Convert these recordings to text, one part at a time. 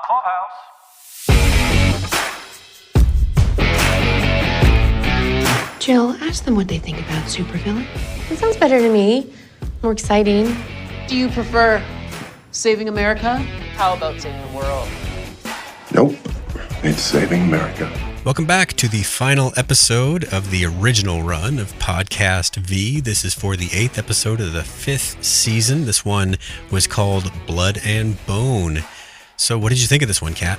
Clubhouse. Jill, ask them what they think about supervillain. That sounds better to me. More exciting. Do you prefer saving America? How about saving the world? Nope. It's saving America. Welcome back to the final episode of the original run of Podcast V. This is for the 8th episode of the 5th season. This one was called Blood and Bone. So what did you think of this one, Kat?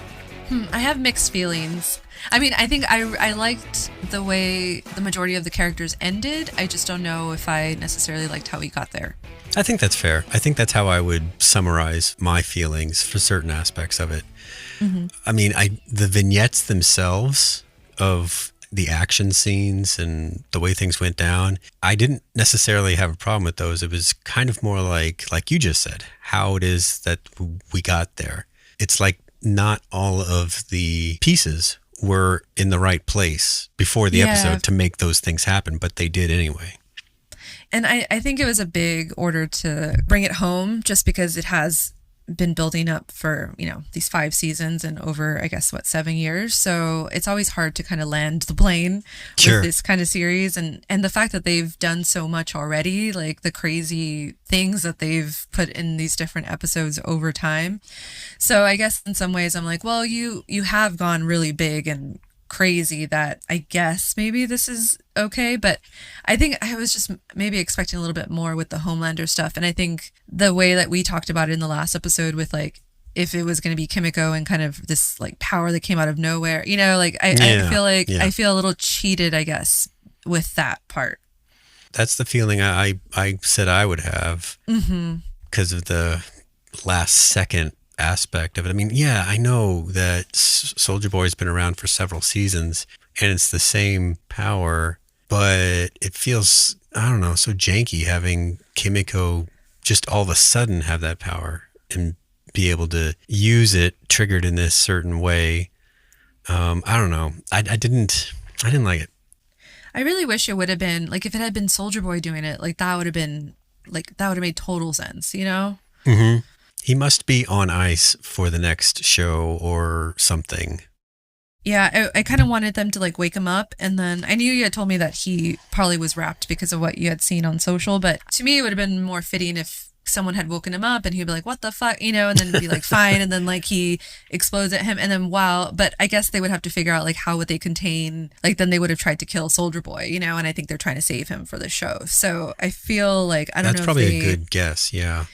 I have mixed feelings. I mean, I think I liked the way the majority of the characters ended. I just don't know if I necessarily liked how we got there. I think that's fair. I think that's how I would summarize my feelings for certain aspects of it. Mm-hmm. I mean, the vignettes themselves of the action scenes and the way things went down, I didn't necessarily have a problem with those. It was kind of more like you just said, how it is that we got there. It's like not all of the pieces were in the right place before the episode to make those things happen, but they did anyway. And I think it was a big order to bring it home just because it has been building up for, these 5 seasons and over, I guess, 7 years. So it's always hard to kind of land the plane with this kind of series. And the fact that they've done so much already, like the crazy things that they've put in these different episodes over time. So I guess in some ways I'm like, well, you have gone really big and crazy that I guess maybe this is okay, but I think I was just maybe expecting a little bit more with the Homelander stuff. And I think the way that we talked about it in the last episode with if it was going to be Kimiko and kind of this power that came out of nowhere, I feel like I feel a little cheated, I guess, with that part. That's the feeling I said I would have because of the last second aspect of it. I mean, I know that Soldier Boy's been around for several seasons and it's the same power, but it feels, I don't know, so janky having Kimiko just all of a sudden have that power and be able to use it triggered in this certain way. I don't know. I didn't like it. I really wish it would have been if it had been Soldier Boy doing it, that would have been that would have made total sense, Mm-hmm. He must be on ice for the next show or something. Yeah, I kind of wanted them to wake him up, and then I knew you had told me that he probably was wrapped because of what you had seen on social, but to me it would have been more fitting if someone had woken him up and he'd be like, what the fuck, and then be fine, and then he explodes at him, and then but I guess they would have to figure out how would they contain, then they would have tried to kill Soldier Boy, and I think they're trying to save him for the show. So I feel I don't know. That's probably a good guess, yeah.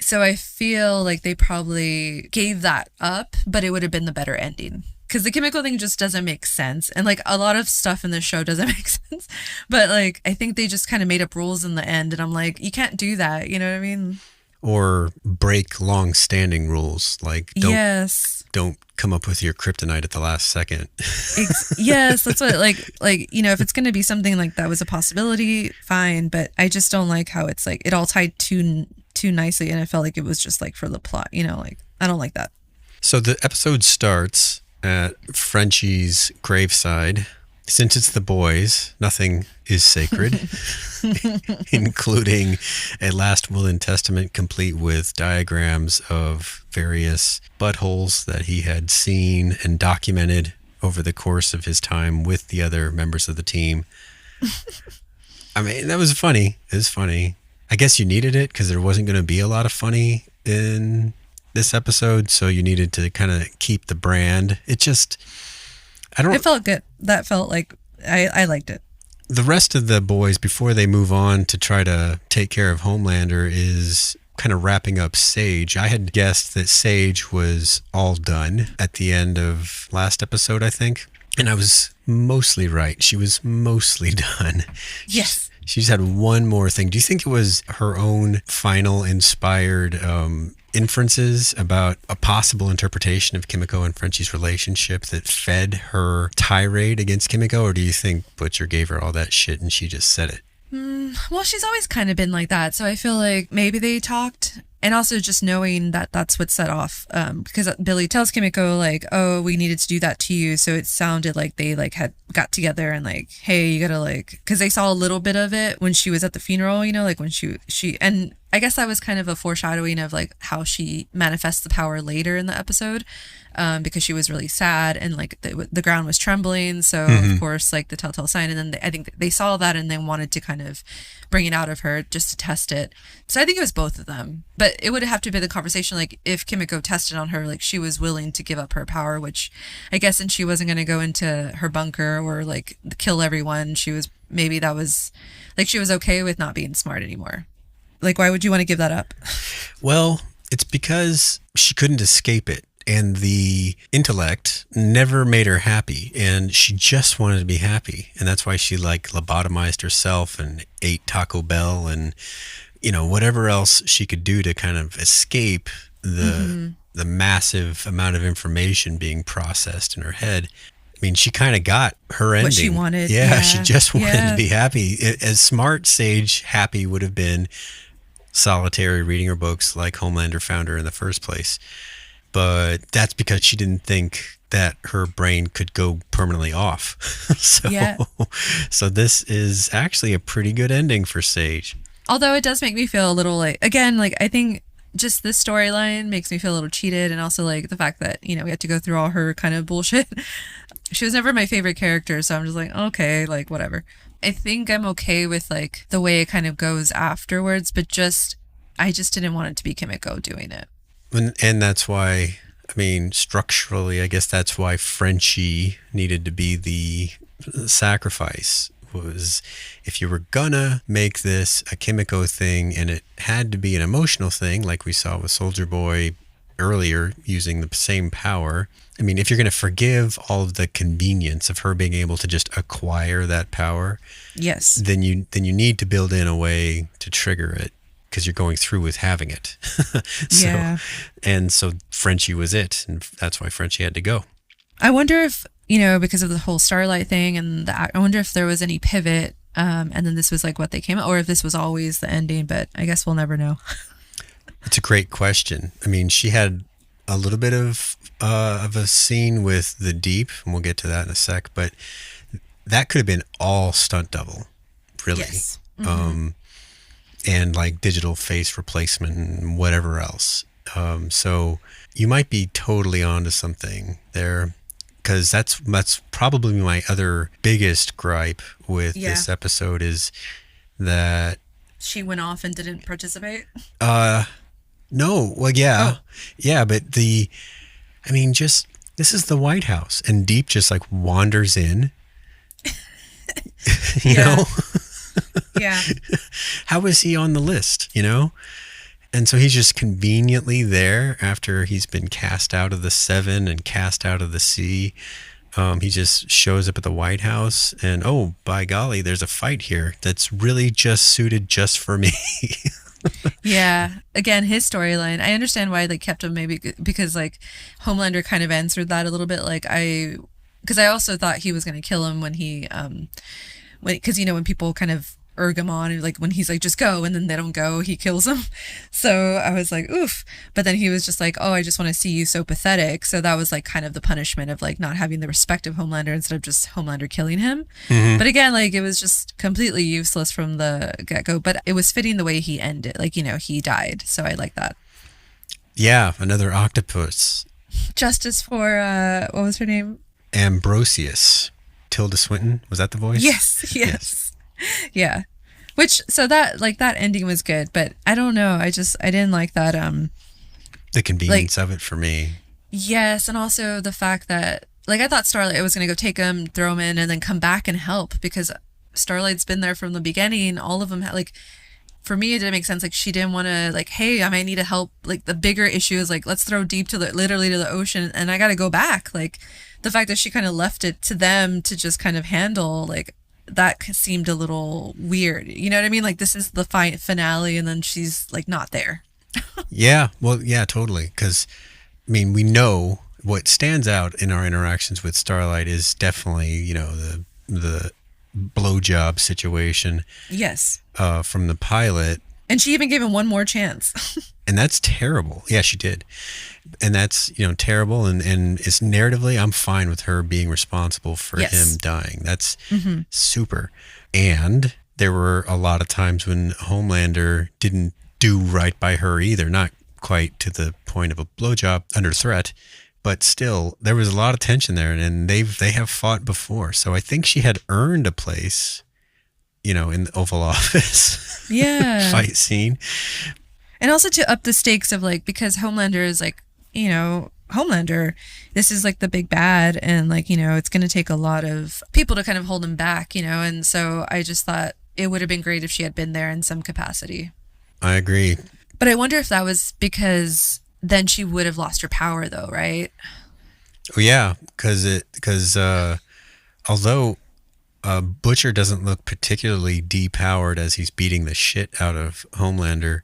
So I feel like they probably gave that up, but it would have been the better ending. Because the Kimiko thing just doesn't make sense. And a lot of stuff in the show doesn't make sense. But I think they just kind of made up rules in the end. And I'm like, you can't do that. You know what I mean? Or break long-standing rules. Don't come up with your kryptonite at the last second. Yes, that's what, if it's going to be something that was a possibility, fine. But I just don't like how it's it all tied too nicely, and I felt like it was just for the plot, I don't like that. So the episode starts at Frenchie's graveside. Since it's the boys, nothing is sacred, including a last will and testament complete with diagrams of various buttholes that he had seen and documented over the course of his time with the other members of the team. I mean, that was funny. It was funny. I guess you needed it because there wasn't going to be a lot of funny in this episode, so you needed to kind of keep the brand. It felt good. That felt like I liked it. The rest of the boys, before they move on to try to take care of Homelander, is kind of wrapping up Sage. I had guessed that Sage was all done at the end of last episode, I think. And I was mostly right. She was mostly done. Yes. She just had one more thing. Do you think it was her own final inspired inferences about a possible interpretation of Kimiko and Frenchie's relationship that fed her tirade against Kimiko? Or do you think Butcher gave her all that shit and she just said it? Well, she's always kind of been like that. So I feel like maybe they talked. And also just knowing that that's what set off, because Billy tells Kimiko, oh, we needed to do that to you. So it sounded like they had got together and hey, you gotta because they saw a little bit of it when she was at the funeral, when she and I guess that was kind of a foreshadowing of like how she manifests the power later in the episode, because she was really sad and like the ground was trembling. So of course, like the telltale sign. And then I think they saw that and they wanted to kind of bring it out of her just to test it. So I think it was both of them. But it would have to be the conversation, like if Kimiko tested on her, like she was willing to give up her power, which I guess, and she wasn't going to go into her bunker or like kill everyone. She was, maybe that was like, she was okay with not being smart anymore. Like, why would you want to give that up? Well, it's because she couldn't escape it. And the intellect never made her happy. And she just wanted to be happy. And that's why she like lobotomized herself and ate Taco Bell and, you know, whatever else she could do to kind of escape the massive amount of information being processed in her head. I mean, she kind of got her ending. What she wanted. Yeah, she just wanted to be happy. As smart Sage happy would have been solitary reading her books like Homelander found her in the first place. But that's because she didn't think that her brain could go permanently off. So this is actually a pretty good ending for Sage. Although it does make me feel a little like, again, like I think just this storyline makes me feel a little cheated. And also like the fact that, you know, we had to go through all her kind of bullshit. She was never my favorite character. So I'm just like, okay, like whatever. I think I'm okay with like the way it kind of goes afterwards, but I just didn't want it to be Kimiko doing it. And that's why, I mean, structurally, I guess that's why Frenchie needed to be the sacrifice. Was if you were gonna make this a Kimiko thing and it had to be an emotional thing, like we saw with Soldier Boy earlier using the same power. I mean, if you're going to forgive all of the convenience of her being able to just acquire that power, yes, then you need to build in a way to trigger it because you're going through with having it. So Frenchie was it, and that's why Frenchie had to go. I wonder if, you know, because of the whole Starlight thing, and I wonder if there was any pivot, and then this was like what they came out, or if this was always the ending. But I guess we'll never know. It's a great question. I mean, she had a little bit of a scene with the Deep, and we'll get to that in a sec, but that could have been all stunt double, really. Yes. And like digital face replacement and whatever else. So you might be totally onto something there, because that's probably my other biggest gripe with this episode is that she went off and didn't participate. No, well, yeah, but just this is the White House, and Deep just like wanders in. you know, yeah. How is he on the list? You know, and so he's just conveniently there after he's been cast out of the Seven and cast out of the Sea. He just shows up at the White House, and oh, by golly, there's a fight here that's really just suited just for me. Yeah, again, his storyline, I understand why they kept him, maybe because like Homelander kind of answered that a little bit. Like because I also thought he was going to kill him when he because you know, when people kind of urge him on, and like when he's like just go and then they don't go, he kills them. So I was like, oof. But then he was just like, oh, I just want to see you so pathetic. So that was like kind of the punishment of like not having the respect of Homelander instead of just Homelander killing him. But again, like it was just completely useless from the get-go, but it was fitting the way he ended. Like, you know, he died, so I like that. Yeah, another octopus. Justice for what was her name? Ambrosius. Tilda Swinton, was that the voice? Yes. Yeah. Which, so that, like, that ending was good, but I don't know. I didn't like that. The convenience of it for me. Yes. And also the fact that, like, I thought Starlight was going to go take him, throw him in, and then come back and help, because Starlight's been there from the beginning. All of them, like, for me, it didn't make sense. Like, she didn't want to, like, hey, I might need help. Like, the bigger issue is, like, let's throw Deep literally to the ocean, and I got to go back. Like, the fact that she kind of left it to them to just kind of handle, like, that seemed a little weird. You know what I mean? Like, this is the finale, and then she's, like, not there. Yeah. Well, yeah, totally. Because, I mean, we know what stands out in our interactions with Starlight is definitely, you know, the blowjob situation. Yes. From the pilot. And she even gave him one more chance. And that's terrible. Yeah, she did. And that's, you know, terrible. And it's narratively, I'm fine with her being responsible for him dying. That's super. And there were a lot of times when Homelander didn't do right by her either. Not quite to the point of a blowjob under threat, but still there was a lot of tension there, and they have fought before. So I think she had earned a place, in the Oval Office fight scene. And also to up the stakes of because Homelander is Homelander, this is the big bad, and it's going to take a lot of people to kind of hold him back, and so I just thought it would have been great if she had been there in some capacity. I agree. But I wonder if that was because then she would have lost her power though, right? Oh yeah, because although Butcher doesn't look particularly depowered as he's beating the shit out of Homelander,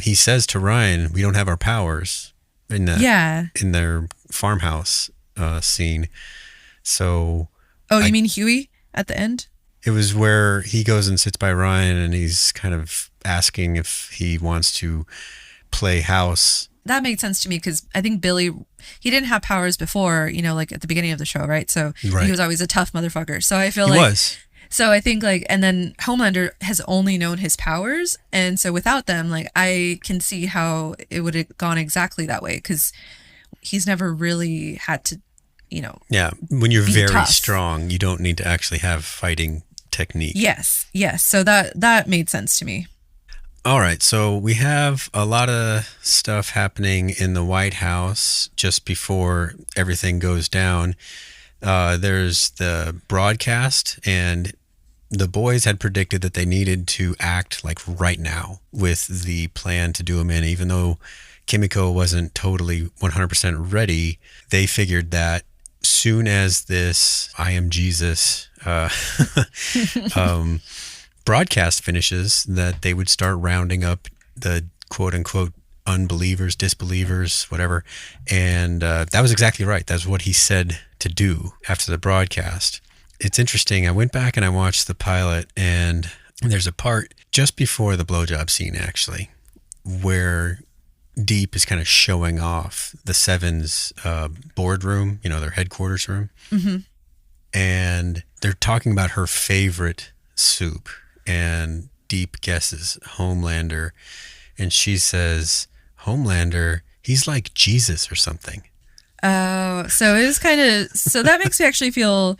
he says to Ryan, "We don't have our powers." In their farmhouse scene. So you mean Huey at the end? It was where he goes and sits by Ryan and he's kind of asking if he wants to play house. That made sense to me because I think Billy, he didn't have powers before, at the beginning of the show, right? So He was always a tough motherfucker. So I feel he was. So I think and then Homelander has only known his powers. And so without them, I can see how it would have gone exactly that way because he's never really had to, Yeah. When you're very tough. strong, you don't need to actually have fighting technique. Yes. So that made sense to me. All right. So we have a lot of stuff happening in the White House just before everything goes down. There's the broadcast, and the boys had predicted that they needed to act right now with the plan to do them in. Even though Kimiko wasn't totally 100% ready, they figured that soon as this I Am Jesus broadcast finishes, that they would start rounding up the quote-unquote unbelievers, disbelievers, whatever. And that was exactly right. That's what he said to do after the broadcast. It's interesting. I went back and I watched the pilot, and there's a part just before the blowjob scene, actually, where Deep is kind of showing off the Seven's boardroom, their headquarters room. Mm-hmm. And they're talking about her favorite soup, and Deep guesses Homelander, and she says, Homelander, he's like Jesus or something. Oh, so it was so that makes me actually feel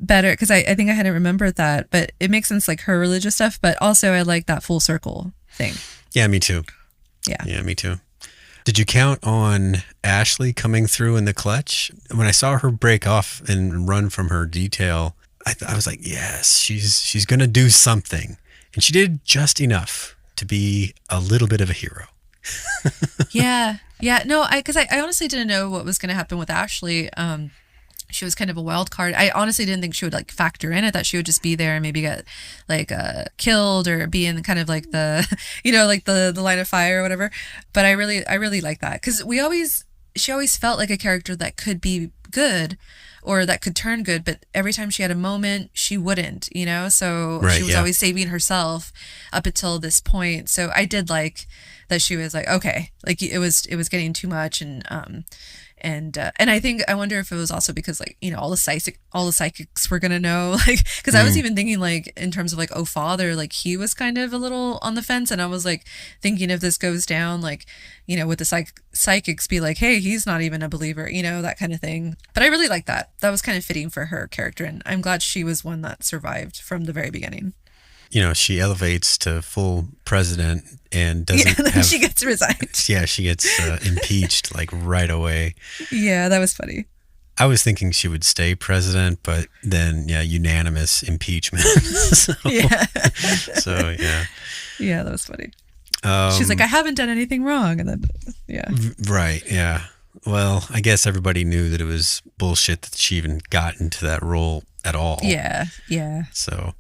better because I think I hadn't remembered that, but it makes sense her religious stuff, but also I like that full circle thing. Yeah, me too. Yeah, me too. Did you count on Ashley coming through in the clutch? When I saw her break off and run from her detail, I was like, yes, she's going to do something. And she did just enough to be a little bit of a hero. Yeah. No, because I honestly didn't know what was going to happen with Ashley. She was kind of a wild card. I honestly didn't think she would factor in it, that she would just be there and maybe get killed or be in kind of the the line of fire or whatever. But I really like that because she always felt like a character that could be good or that could turn good, but every time she had a moment, she wouldn't, so right, she was always saving herself up until this point. So I did like that she was okay, it was getting too much. And I wonder if it was also because all the psychics were gonna know, because I was even thinking in terms of Oh Father, he was kind of a little on the fence, and I was thinking if this goes down, with the psychics be hey, he's not even a believer, that kind of thing. But I really like that. That was kind of fitting for her character, and I'm glad she was one that survived from the very beginning. She elevates to full president and doesn't have... she gets resigned. Yeah, she gets impeached right away. Yeah, that was funny. I was thinking she would stay president, but then, unanimous impeachment. Yeah. So, yeah. Yeah, that was funny. She's I haven't done anything wrong. And then, yeah. Right, yeah. Well, I guess everybody knew that it was bullshit that she even got into that role at all. Yeah. So...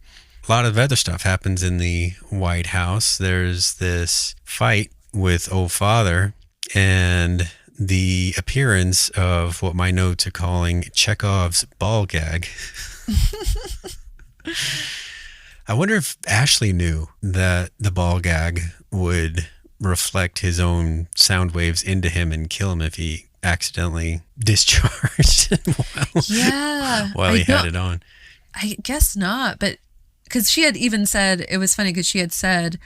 a lot of other stuff happens in the White House. There's this fight with Oh Father and the appearance of what my notes are calling Chekhov's ball gag. I wonder if Ashley knew that the ball gag would reflect his own sound waves into him and kill him if he accidentally discharged while he had it on. I guess not, but because she had even said, it was funny because she had said,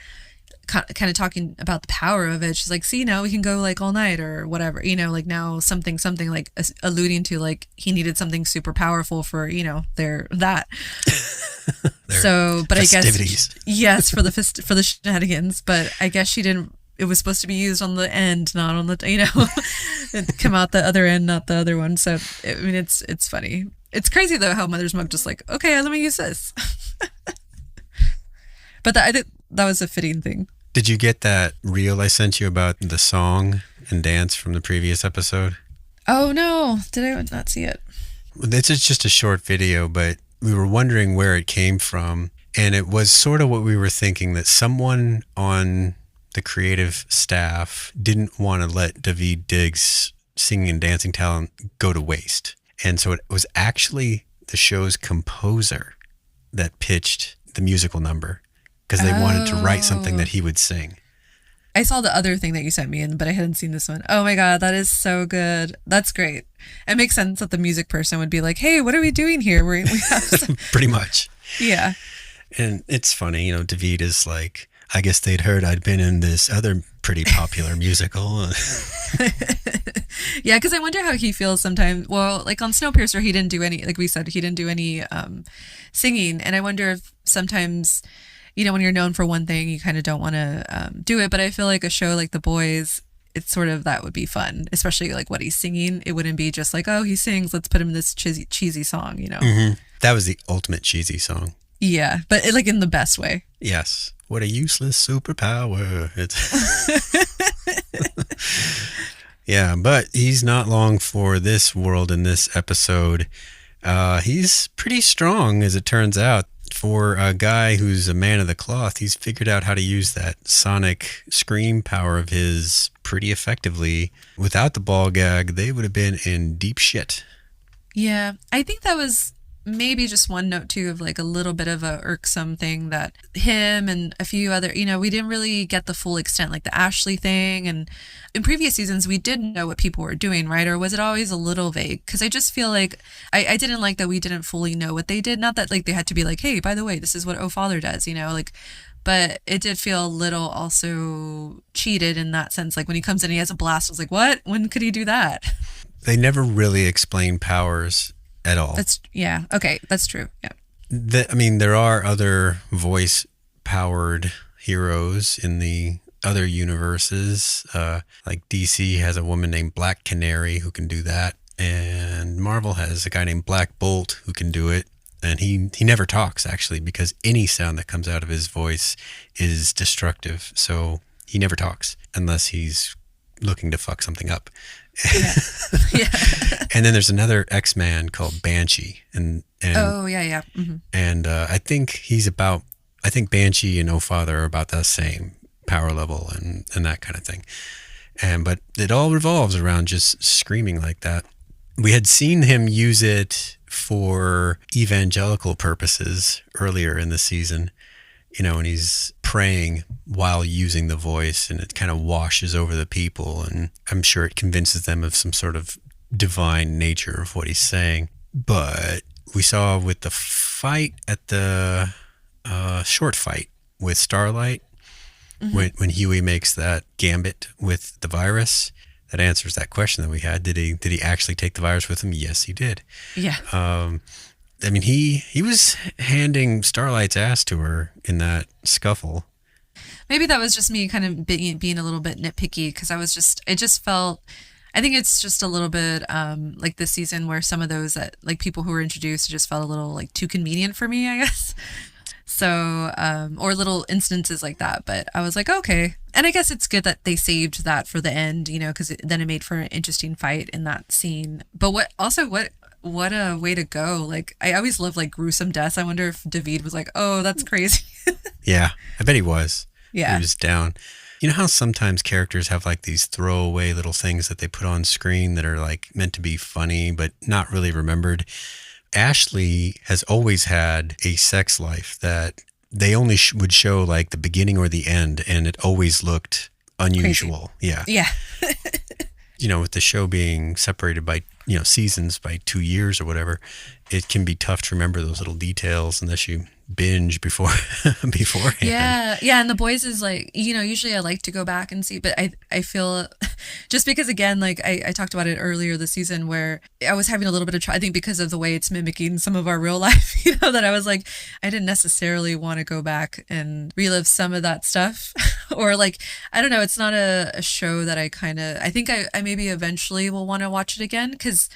kind of talking about the power of it. She's like, see, now we can go like all night or whatever, like now something like alluding to like he needed something super powerful for, that. So, but I guess, yes, for the shenanigans, but I guess she didn't, it was supposed to be used on the end, not on the, it come out the other end, not the other one. So, it's funny. It's crazy though how Mother's Milk just like, okay, let me use this. But that was a fitting thing. Did you get that reel I sent you about the song and dance from the previous episode? Oh no, did I not see it? It's just a short video, but we were wondering where it came from. And it was sort of what we were thinking, that someone on the creative staff didn't want to let Daveed Diggs' singing and dancing talent go to waste. And so it was actually the show's composer that pitched the musical number because they wanted to write something that he would sing. I saw the other thing that you sent me in, but I hadn't seen this one. Oh my God, that is so good. That's great. It makes sense that the music person would be like, hey, what are we doing here? We have some... Pretty much. Yeah. And it's funny, Daveed is like, I guess they'd heard I'd been in this other pretty popular musical. Yeah, because I wonder how he feels sometimes. Well, like on Snowpiercer, he didn't do any, like we said, he didn't do any singing. And I wonder if sometimes, when you're known for one thing, you kind of don't want to do it. But I feel like a show like The Boys, it's sort of, that would be fun, especially like what he's singing. It wouldn't be just like, oh, he sings, let's put him in this cheesy song, Mm-hmm. That was the ultimate cheesy song. Yeah, but like in the best way. Yes. What a useless superpower. Yeah, but he's not long for this world in this episode. He's pretty strong, as it turns out. For a guy who's a man of the cloth, he's figured out how to use that sonic scream power of his pretty effectively. Without the ball gag, they would have been in deep shit. Yeah, I think that was maybe just one note too of like a little bit of a irksome thing that him and a few other, we didn't really get the full extent, like the Ashley thing. And in previous seasons, we did know what people were doing, right? Or was it always a little vague? Because I just feel like I didn't like that we didn't fully know what they did. Not that like they had to be like, hey, by the way, this is what Oh Father does, but it did feel a little also cheated in that sense. Like when he comes in, he has a blast. I was like, what? When could he do that? They never really explain powers at all. Yeah. Okay. That's true. Yeah. There are other voice-powered heroes in the other universes. Like DC has a woman named Black Canary who can do that, and Marvel has a guy named Black Bolt who can do it. And he never talks, actually, because any sound that comes out of his voice is destructive. So he never talks unless he's looking to fuck something up. Yeah. Yeah. And then there's another X-Man called Banshee, and oh yeah. Mm-hmm. And I think Banshee and Oh Father are about the same power level and that kind of thing. But it all revolves around just screaming like that. We had seen him use it for evangelical purposes earlier in the season, and he's praying while using the voice, and it kind of washes over the people, and I'm sure it convinces them of some sort of divine nature of what he's saying. But we saw with the fight at the short fight with Starlight, mm-hmm. when Huey makes that gambit with the virus, that answers that question that we had. Did he actually take the virus with him? Yes, he did. Yeah. He was handing Starlight's ass to her in that scuffle. Maybe that was just me kind of being a little bit nitpicky, because it just felt, I think it's just a little bit like this season where some of those that like people who were introduced just felt a little like too convenient for me, I guess. So, or little instances like that, but I was like, okay. And I guess it's good that they saved that for the end, because then it made for an interesting fight in that scene. But what a way to go. Like, I always love like gruesome deaths. I wonder if Daveed was like, oh, that's crazy. Yeah, I bet he was. Yeah. He was down. You know how sometimes characters have like these throwaway little things that they put on screen that are like meant to be funny, but not really remembered? Ashley has always had a sex life that they only would show like the beginning or the end, and it always looked unusual. Crazy. Yeah. Yeah. With the show being separated by seasons by 2 years or whatever, it can be tough to remember those little details unless you binge beforehand. Yeah, and The Boys is like, usually I like to go back and see, but I feel just because, again, like I talked about it earlier this season where I was having a little bit of I think because of the way it's mimicking some of our real life, that I was like, I didn't necessarily want to go back and relive some of that stuff. Or like, I don't know, it's not a show that I think I maybe eventually will want to watch it again, because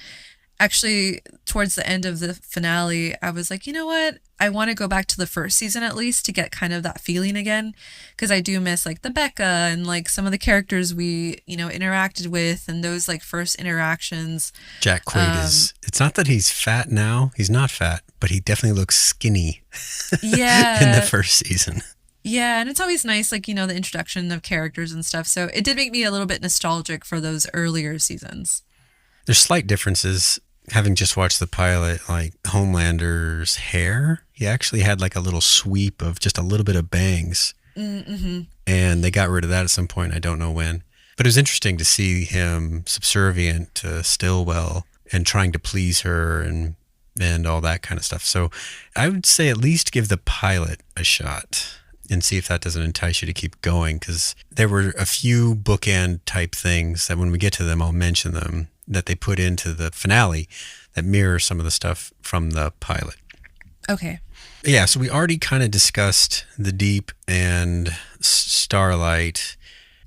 actually towards the end of the finale, I was like, you know what? I want to go back to the first season at least to get kind of that feeling again, because I do miss like the Becca and like some of the characters we, interacted with, and those like first interactions. Jack Quaid it's not that he's fat now. He's not fat, but he definitely looks skinny. Yeah. In the first season. Yeah, and it's always nice, like, the introduction of characters and stuff. So it did make me a little bit nostalgic for those earlier seasons. There's slight differences. Having just watched the pilot, like Homelander's hair, he actually had like a little sweep of just a little bit of bangs. Mm-hmm. And they got rid of that at some point. I don't know when. But it was interesting to see him subservient to Stillwell and trying to please her and all that kind of stuff. So I would say at least give the pilot a shot and see if that doesn't entice you to keep going, because there were a few bookend type things that when we get to them, I'll mention them, that they put into the finale that mirror some of the stuff from the pilot. Okay. Yeah, so we already kind of discussed the Deep and Starlight.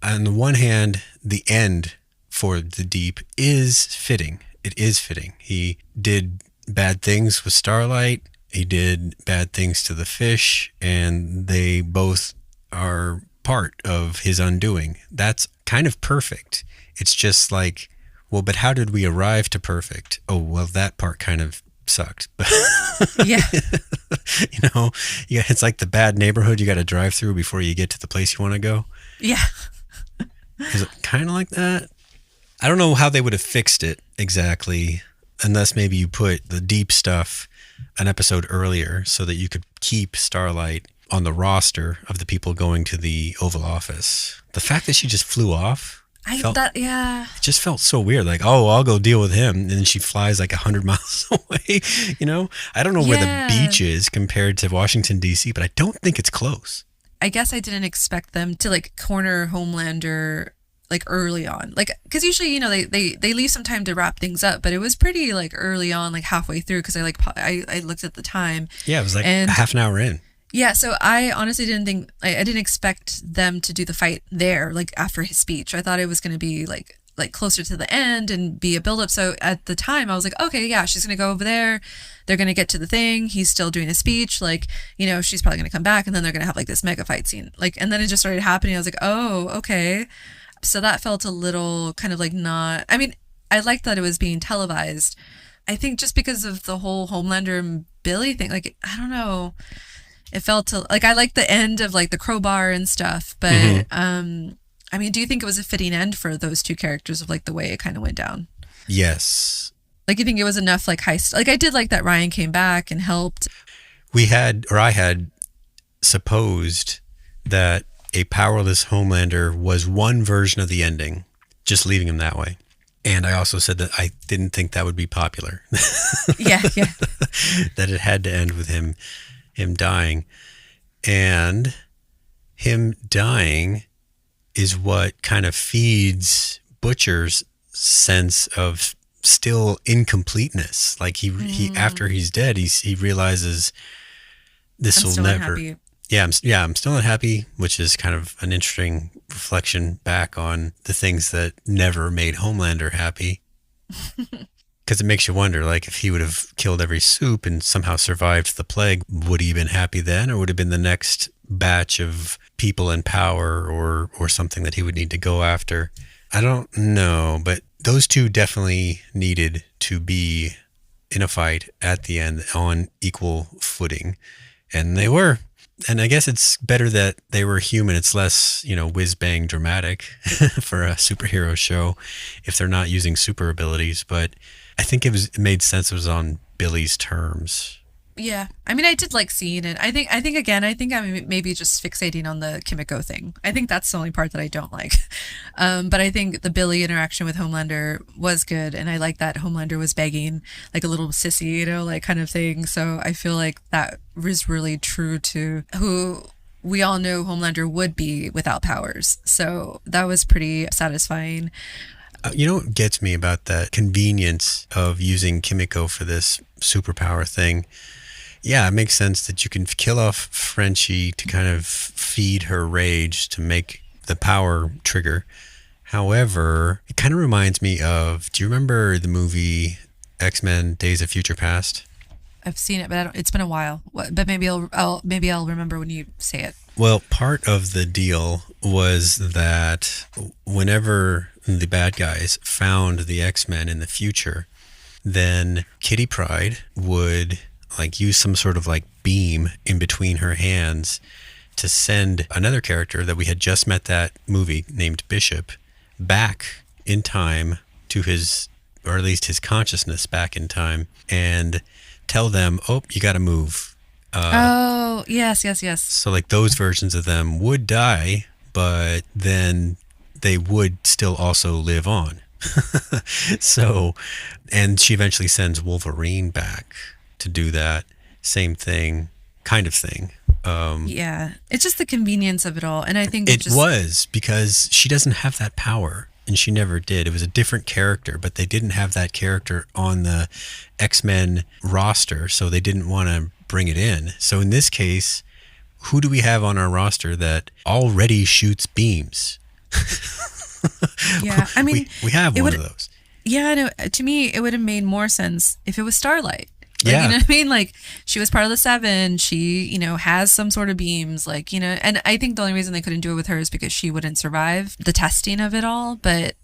On the one hand, the end for the Deep is fitting. It is fitting. He did bad things with Starlight. He did bad things to the fish, and they both are part of his undoing. That's kind of perfect. It's just like, well, but how did we arrive to perfect? Oh, well, that part kind of sucked. Yeah. It's like the bad neighborhood you got to drive through before you get to the place you want to go. Yeah. Is it kind of like that? I don't know how they would have fixed it exactly, unless maybe you put the Deep stuff an episode earlier so that you could keep Starlight on the roster of the people going to the Oval Office. The fact that she just flew off, it just felt so weird. Like, oh, I'll go deal with him, and then she flies like 100 miles away. I don't know where the beach is compared to Washington D.C., but I don't think it's close. I guess I didn't expect them to like corner Homelander like early on, like, because usually they leave some time to wrap things up, but it was pretty like early on, like halfway through, because I looked at the time. Yeah, it was like a half an hour in. Yeah, so I honestly didn't think, I didn't expect them to do the fight there, like after his speech. I thought it was going to be like closer to the end and be a buildup. So at the time I was like, okay, yeah, she's going to go over there. They're going to get to the thing. He's still doing a speech. Like, she's probably going to come back, and then they're going to have like this mega fight scene. Like, and then it just started happening. I was like, oh, okay. So that felt a little kind of like not, I mean, I liked that it was being televised. I think just because of the whole Homelander and Billy thing, like, I don't know. It felt like I liked the end of like the crowbar and stuff, but I mean, do you think it was a fitting end for those two characters of like the way it kind of went down? Yes. Like, you think it was enough like heist? Like, I did like that Ryan came back and helped. I had supposed that a powerless Homelander was one version of the ending, just leaving him that way. And I also said that I didn't think that would be popular. Yeah. That it had to end with him dying. And him dying is what kind of feeds Butcher's sense of still incompleteness. Like he after he's dead, he realizes this will never. Unhappy. Yeah, I'm still not happy, which is kind of an interesting reflection back on the things that never made Homelander happy. Because it makes you wonder, like, if he would have killed every supe and somehow survived the plague, would he have been happy then, or would it have been the next batch of people in power or something that he would need to go after? I don't know, but those two definitely needed to be in a fight at the end on equal footing, and they were. And I guess it's better that they were human. It's less, whiz-bang dramatic for a superhero show if they're not using super abilities. But I think it made sense it was on Billy's terms. Yeah, I mean, I did like seeing it. I think I'm maybe just fixating on the Kimiko thing. I think that's the only part that I don't like. But I think the Billy interaction with Homelander was good, and I like that Homelander was begging like a little sissy, like kind of thing. So I feel like that was really true to who we all know Homelander would be without powers. So that was pretty satisfying. You know what gets me about that convenience of using Kimiko for this superpower thing? Yeah, it makes sense that you can kill off Frenchie to kind of feed her rage to make the power trigger. However, it kind of reminds me of, do you remember the movie X-Men Days of Future Past? I've seen it, but it's been a while. But maybe I'll remember when you say it. Well, part of the deal was that whenever the bad guys found the X-Men in the future, then Kitty Pryde would like use some sort of like beam in between her hands to send another character that we had just met that movie named Bishop back in time to his, or at least his consciousness back in time, and tell them, oh, you got to move. Oh, yes. So like those versions of them would die, but then they would still also live on. So, and she eventually sends Wolverine back to do that same thing, kind of thing. Yeah, it's just the convenience of it all. And I think it was because she doesn't have that power, and she never did. It was a different character, but they didn't have that character on the X-Men roster, so they didn't want to bring it in. So in this case, who do we have on our roster that already shoots beams? Yeah, I mean, we have one of those. Yeah, I know. To me, it would have made more sense if it was Starlight. Like, yeah. You know what I mean? Like, she was part of the Seven. She, has some sort of beams, like, and I think the only reason they couldn't do it with her is because she wouldn't survive the testing of it all. But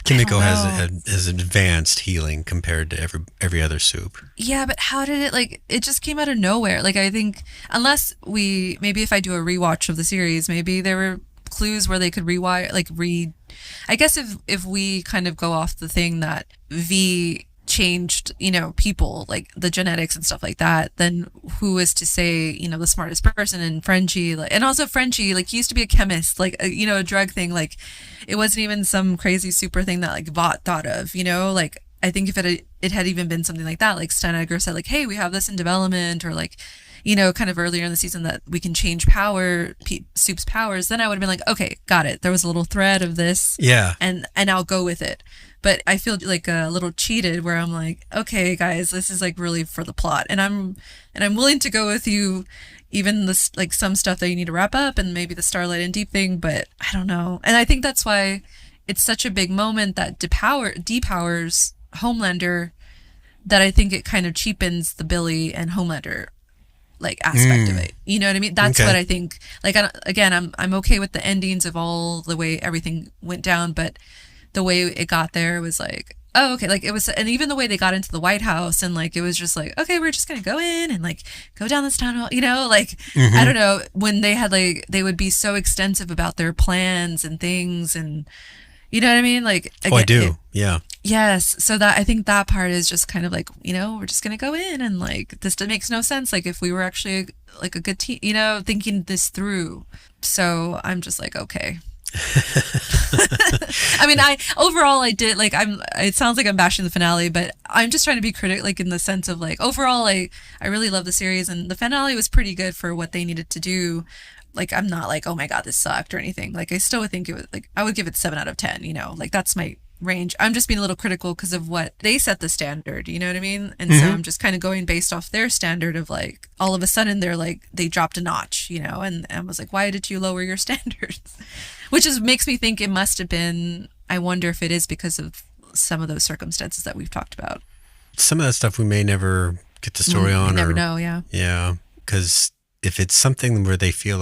Kimiko has advanced healing compared to every other supe. Yeah, but how did it just came out of nowhere. Like, I think unless maybe if I do a rewatch of the series, maybe there were clues where they could I guess if we kind of go off the thing that V changed, people, like the genetics and stuff like that, then who is to say, the smartest person? And Frenchie, and also Frenchie, he used to be a chemist, a drug thing, it wasn't even some crazy super thing that Vought thought of, I think if it had even been something like that, like Steinegger said, hey, we have this in development, or kind of earlier in the season that we can change Soup's powers, then I would have been like, okay, got it. There was a little thread of this. Yeah. And I'll go with it. But I feel like a little cheated where I'm like, okay, guys, this is really for the plot. And I'm willing to go with you, even this, some stuff that you need to wrap up and maybe the Starlight and Deep thing, but I don't know. And I think that's why it's such a big moment that depowers Homelander, that I think it kind of cheapens the Billy and Homelander aspect of it. You know what I mean? That's okay. What I think. I'm okay with the endings of all the way everything went down, but the way it got there was oh, okay. It was, and even the way they got into the White House and it was just okay, we're just gonna go in and go down this tunnel. Mm-hmm. I don't know, when they had they would be so extensive about their plans and things, and you know what I mean? Again, I do. Yeah. Yes. So that, I think that part is just kind of we're just going to go in and this makes no sense. If we were actually a good team, thinking this through. So I'm just okay. I mean, I did, it sounds like I'm bashing the finale, but I'm just trying to be critical, in the sense of overall, I really love the series, and the finale was pretty good for what they needed to do. I'm not oh my God, this sucked or anything. I still would think it was I would give it 7 out of 10, that's my range. I'm just being a little critical because of what they set the standard, you know what I mean? And so I'm just kind of going based off their standard of all of a sudden they're they dropped a notch, and I was why did you lower your standards? Which makes me think it must have been, I wonder if it is because of some of those circumstances that we've talked about. Some of that stuff we may never get the story on. Never know, yeah. Yeah, because if it's something where they feel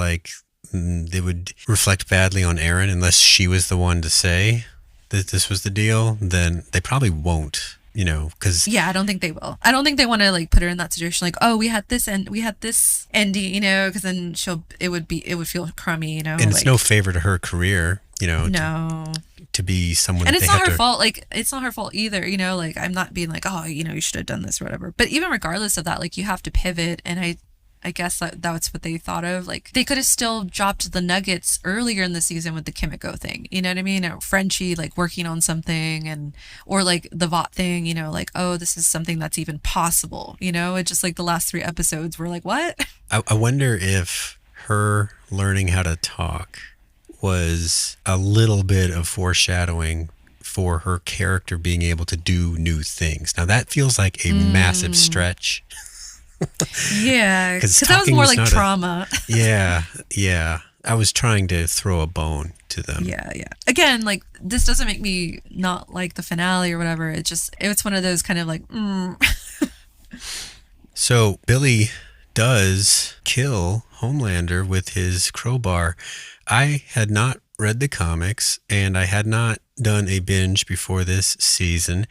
they would reflect badly on Erin unless she was the one to say that this was the deal, then they probably won't, because... Yeah, I don't think they will. I don't think they want to, put her in that situation, oh, we had this ending, because then it would feel crummy, And it's no favor to her career, No. To be someone And that it's they not have her to... fault. Like, it's not her fault either, like, I'm not being like, oh, you should have done this or whatever. But even regardless of that, like, you have to pivot. And I guess that's what they thought of. Like, they could have still dropped the nuggets earlier in the season with the Kimiko thing. You know what I mean? Or Frenchie, like, working on something or like the Vought thing, like, oh, this is something that's even possible. It's just like the last 3 episodes were like, what? I wonder if her learning how to talk was a little bit of foreshadowing for her character being able to do new things. Now that feels like a massive stretch. Yeah, because that was more like trauma. Yeah. I was trying to throw a bone to them. Yeah. Again, like, this doesn't make me not like the finale or whatever. It's one of those kind of like, So Billy does kill Homelander with his crowbar. I had not read the comics, and I had not done a binge before this season.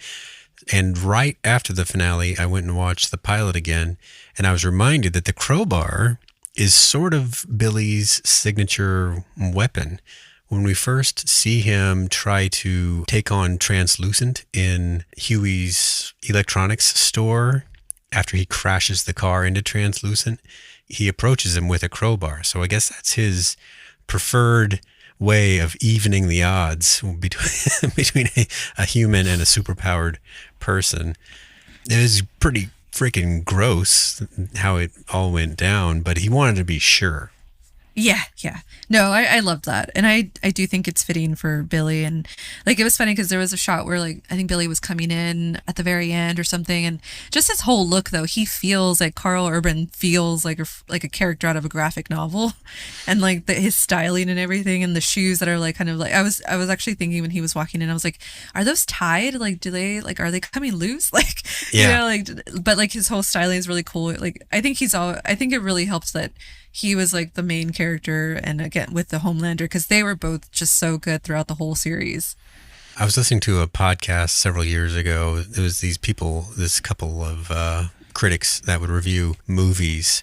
And right after the finale, I went and watched the pilot again, and I was reminded that the crowbar is sort of Billy's signature weapon. When we first see him try to take on Translucent in Huey's electronics store, after he crashes the car into Translucent, he approaches him with a crowbar. So I guess that's his preferred way of evening the odds between a human and a superpowered person. It was pretty freaking gross how it all went down, but he wanted to be sure. Yeah. No, I love that. And I do think it's fitting for Billy. And like, it was funny because there was a shot where, like, I think Billy was coming in at the very end or something. And just his whole look, though, he feels like Carl Urban feels like a character out of a graphic novel. And like his styling and everything, and the shoes that are like kind of like, I was actually thinking when he was walking in, I was like, are those tied? Like, are they coming loose? Like, yeah. But like his whole styling is really cool. Like, I think it really helps that he was like the main character, and again with the Homelander, because they were both just so good throughout the whole series. I was listening to a podcast several years ago. There was this couple of critics that would review movies,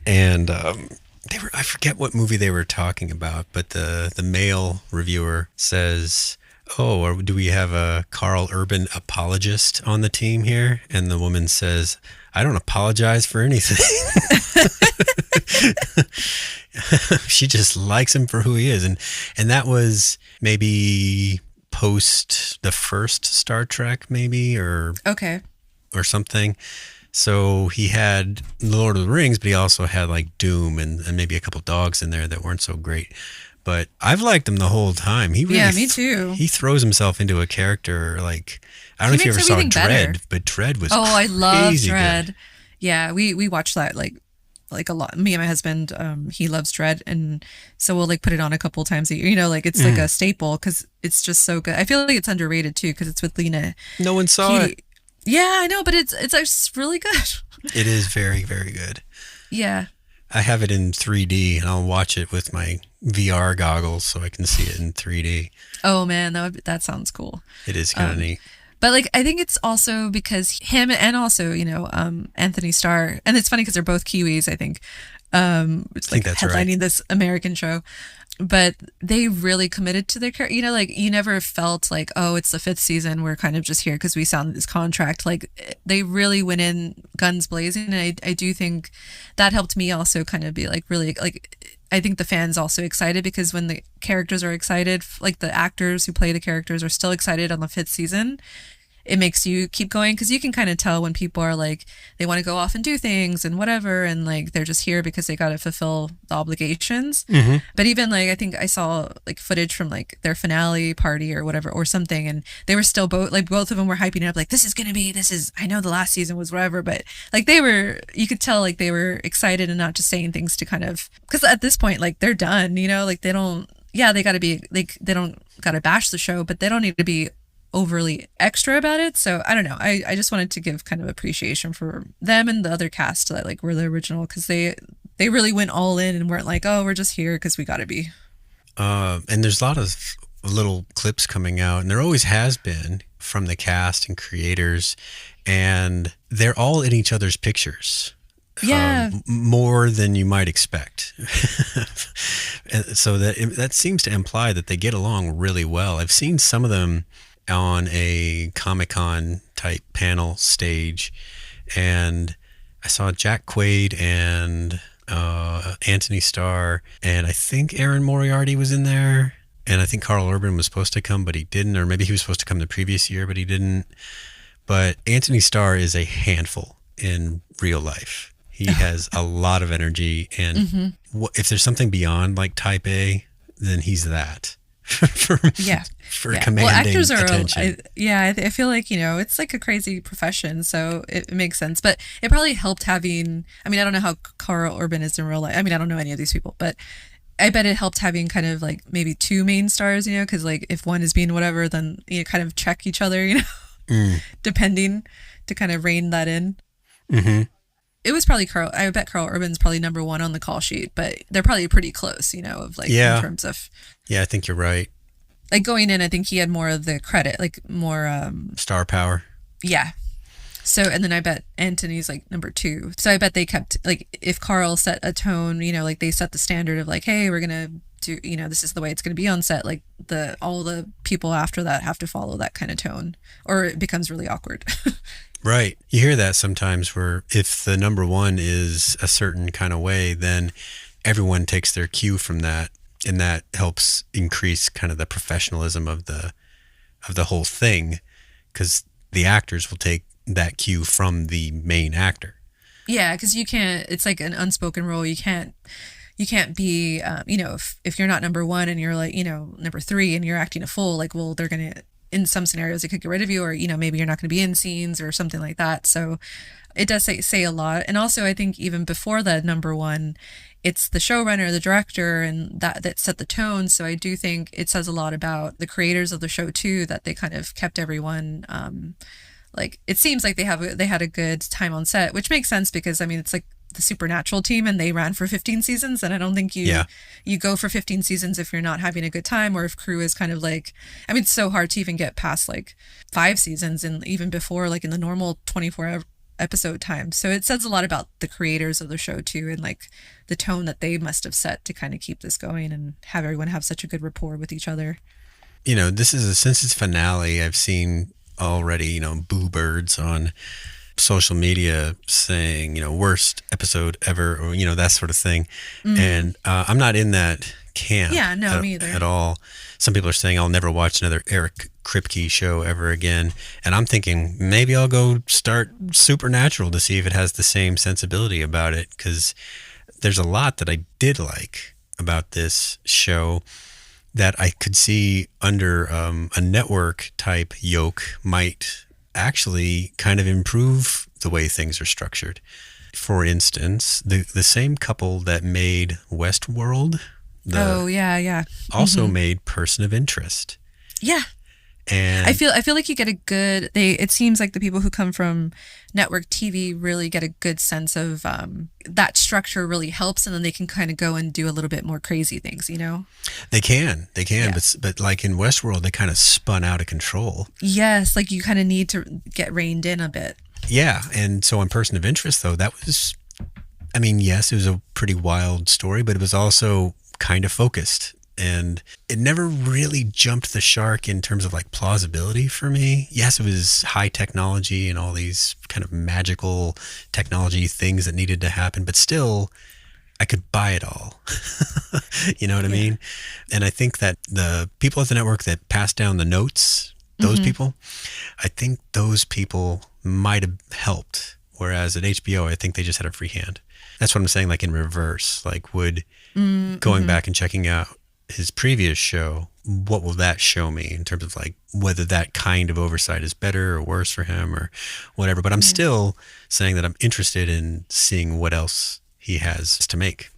and I forget what movie they were talking about, but the male reviewer says, "Oh, or do we have a Carl Urban apologist on the team here?" And the woman says, "I don't apologize for anything." She just likes him for who he is. And that was maybe post the first Star Trek, maybe, or something. So he had The Lord of the Rings, but he also had like Doom and maybe a couple dogs in there that weren't so great. But I've liked him the whole time. He really, yeah, me too. He throws himself into a character like, I don't know if you ever saw Dredd, but Dredd was crazy. I love Dredd. Good. Yeah, we watched that like a lot. Me and my husband, he loves Dredd, and so we'll like put it on a couple times a year. Like it's like a staple because it's just so good. I feel like it's underrated too because it's with Lena. No one saw it. Yeah, I know, but it's really good. It is very, very good. Yeah. I have it in 3D, and I'll watch it with my VR goggles so I can see it in 3D. Oh man, that sounds cool. It is kind of neat. But like, I think it's also because him and also, Anthony Starr, and it's funny because they're both Kiwis, I think. It's like that's headlining right. this American show. But they really committed to their character. Like you never felt like, oh, it's the 5th season. We're kind of just here because we signed this contract. Like they really went in guns blazing. And I do think that helped me also kind of be like really like, I think the fans also excited because when the characters are excited, like the actors who play the characters are still excited on the 5th season, it makes you keep going because you can kind of tell when people are like, they want to go off and do things and whatever. And like, they're just here because they got to fulfill the obligations. Mm-hmm. But even like, I think I saw like footage from like their finale party or whatever, or something. And they were still both of them were hyping it up. Like, I know the last season was whatever, but like you could tell like they were excited and not just saying things to kind of, because at this point, like they're done, like they don't, they got to be like, they don't got to bash the show, but they don't need to be overly extra about it. So I don't know, I just wanted to give kind of appreciation for them and the other cast that like were the original, because they really went all in and weren't like, oh, we're just here because we gotta be. And there's a lot of little clips coming out, and there always has been, from the cast and creators, and they're all in each other's pictures. Yeah. More than you might expect. And so that seems to imply that they get along really well. I've seen some of them on a Comic-Con type panel stage, and I saw Jack Quaid and Anthony Starr, and I think Aaron Moriarty was in there, and I think Carl Urban was supposed to come, but he didn't, or maybe he was supposed to come the previous year, but he didn't. But Anthony Starr is a handful in real life. He has a lot of energy, and if there's something beyond like type A, then he's that. for commanding well, actors are attention. I feel like, it's like a crazy profession, so it makes sense. But it probably helped having, I don't know how Carl Urban is in real life. I don't know any of these people, but I bet it helped having kind of like maybe two main stars, because like if one is being whatever, then you kind of check each other, depending, to kind of rein that in. It was probably I bet Carl Urban's probably number one on the call sheet, but they're probably pretty close, of like in terms of. Yeah, I think you're right. Like going in, I think he had more of the credit, like more star power. Yeah. So, and then I bet Anthony's like number two. So I bet they kept, like, if Carl set a tone, like they set the standard of like, hey, we're gonna do, this is the way it's gonna be on set. Like all the people after that have to follow that kind of tone, or it becomes really awkward. Right. You hear that sometimes, where if the number one is a certain kind of way, then everyone takes their cue from that, and that helps increase kind of the professionalism of the whole thing, because the actors will take that cue from the main actor. Yeah, because you can't. It's like an unspoken rule. You can't be, if you're not number one and you're like, number three and you're acting a fool, like, well, they're gonna. In some scenarios, it could get rid of you, or, maybe you're not going to be in scenes or something like that. So it does say a lot. And also, I think even before the number one, it's the showrunner, the director, and that set the tone. So I do think it says a lot about the creators of the show too, that they kind of kept everyone, like, it seems like they had a good time on set, which makes sense because, it's like the Supernatural team and they ran for 15 seasons, and I don't think you go for 15 seasons if you're not having a good time, or if crew is kind of like, it's so hard to even get past like 5 seasons, and even before, like in the normal 24 episode time. So it says a lot about the creators of the show too, and like the tone that they must have set to kind of keep this going and have everyone have such a good rapport with each other. This is since its finale, I've seen already, boo birds on social media saying, worst episode ever, or, that sort of thing. And I'm not in that camp. Yeah, no, me either. At all. Some people are saying I'll never watch another Eric Kripke show ever again. And I'm thinking maybe I'll go start Supernatural to see if it has the same sensibility about it, because there's a lot that I did like about this show that I could see under a network type yoke might actually kind of improve the way things are structured. For instance, the same couple that made Westworld, also made Person of Interest. Yeah. And I feel like you get a good, it seems like the people who come from network TV really get a good sense of that structure really helps, and then they can kind of go and do a little bit more crazy things, They can, yeah. But like in Westworld, they kind of spun out of control. Yes, like you kind of need to get reined in a bit. Yeah, and so on Person of Interest, though, that was, yes, it was a pretty wild story, but it was also kind of focused. And it never really jumped the shark in terms of like plausibility for me. Yes, it was high technology and all these kind of magical technology things that needed to happen, but still I could buy it all. You know what I mean? And I think that the people at the network that passed down the notes, those people, I think those people might have helped. Whereas at HBO, I think they just had a free hand. That's what I'm saying, like in reverse, like would going back and checking out his previous show, what will that show me in terms of like whether that kind of oversight is better or worse for him or whatever. But I'm still saying that I'm interested in seeing what else he has to make.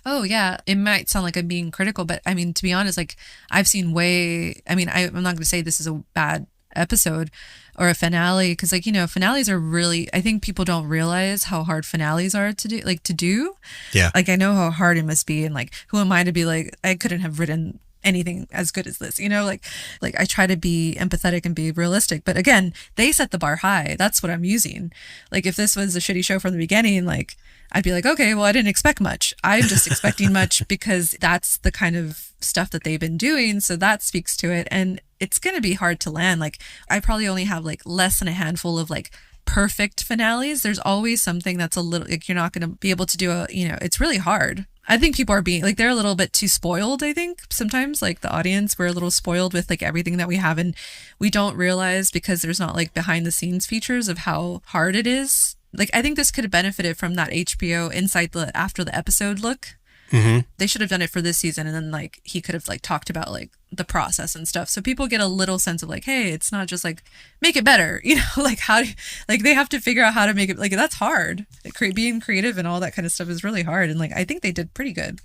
Oh, yeah. It might sound like I'm being critical, but to be honest, like I've seen I'm not going to say this is a bad episode or a finale, because finales are really, I think people don't realize how hard finales are to do. Yeah. Like I know how hard it must be, and like who am I to be like, I couldn't have written anything as good as this, like I try to be empathetic and be realistic, but again, they set the bar high. That's what I'm using. Like if this was a shitty show from the beginning, like I'd be like, okay, well, I didn't expect much. I'm just expecting much because that's the kind of stuff that they've been doing. So that speaks to it. And it's going to be hard to land. Like, I probably only have like less than a handful of like perfect finales. There's always something that's a little, like, you're not going to be able to do it's really hard. I think people are being like, they're a little bit too spoiled. I think sometimes, like, the audience, we're a little spoiled with like everything that we have, and we don't realize because there's not like behind the scenes features of how hard it is. Like, I think this could have benefited from that HBO inside the after the episode look. Mm-hmm. They should have done it for this season, and then like he could have like talked about like the process and stuff, so people get a little sense of like, hey, it's not just like make it better, like how like they have to figure out how to make it, like, that's hard. Being creative and all that kind of stuff is really hard, and like I think they did pretty good.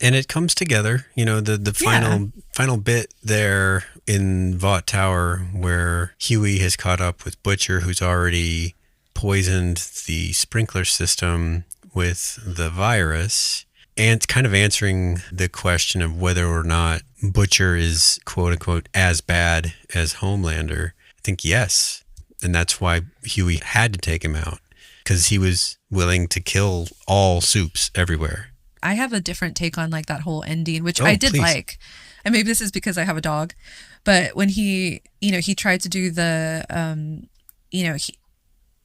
And it comes together, the final bit there in Vought Tower where Huey has caught up with Butcher, who's already poisoned the sprinkler system with the virus, and kind of answering the question of whether or not Butcher is quote unquote as bad as Homelander. I think yes. And that's why Huey had to take him out, because he was willing to kill all soups everywhere. I have a different take on like that whole ending, which I did like. And maybe this is because I have a dog, but when he tried to do the,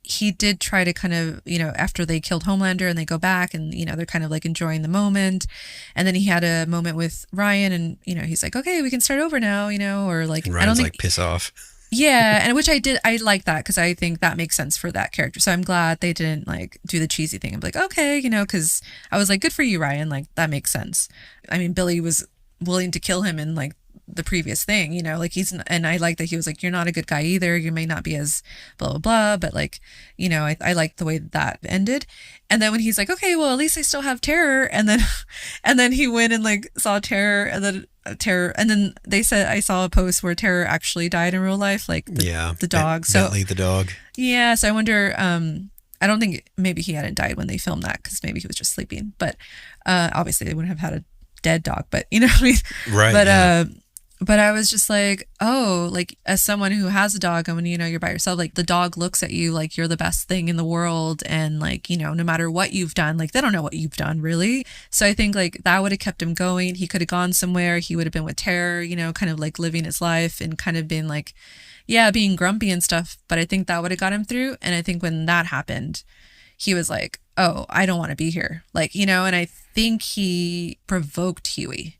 he did try to kind of, after they killed Homelander and they go back and, they're kind of like enjoying the moment. And then he had a moment with Ryan and, he's like, okay, we can start over now, or like, and Ryan's I don't think, like, piss off. Yeah. And which I like that because I think that makes sense for that character. So I'm glad they didn't like do the cheesy thing and be like, okay, because I was like, good for you, Ryan. Like, that makes sense. I mean, Billy was willing to kill him in like the previous thing, like and I like that he was like, you're not a good guy either. You may not be as blah, blah, blah. But like, I like the way that ended. And then when he's like, okay, well, at least I still have Terror. And then he went and like saw Terror and then Terror. And then they said, I saw a post where Terror actually died in real life. Like the dog. Bentley the dog. Yeah. So I wonder, I don't think maybe he hadn't died when they filmed that because maybe he was just sleeping, but obviously they wouldn't have had a dead dog, but you know what I mean? Right. But, yeah. But I was just like, oh, like as someone who has a dog and when, you're by yourself, like the dog looks at you like you're the best thing in the world. And like, no matter what you've done, like they don't know what you've done really. So I think like that would have kept him going. He could have gone somewhere. He would have been with Terror, kind of like living his life and kind of been like, yeah, being grumpy and stuff. But I think that would have got him through. And I think when that happened, he was like, oh, I don't want to be here. Like, and I think he provoked Huey.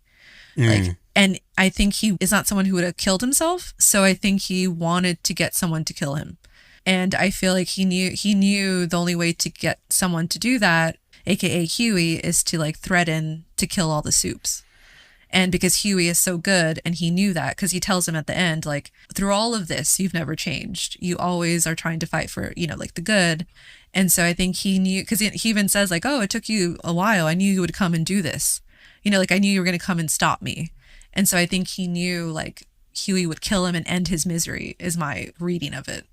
Like, and I think he is not someone who would have killed himself. So I think he wanted to get someone to kill him. And I feel like he knew the only way to get someone to do that, AKA Huey, is to like threaten to kill all the soups. And because Huey is so good and he knew that because he tells him at the end, like, through all of this, you've never changed. You always are trying to fight for, like the good. And so I think he knew, because he even says like, oh, it took you a while. I knew you would come and do this. Like I knew you were going to come and stop me. And so I think he knew like Huey would kill him and end his misery is my reading of it.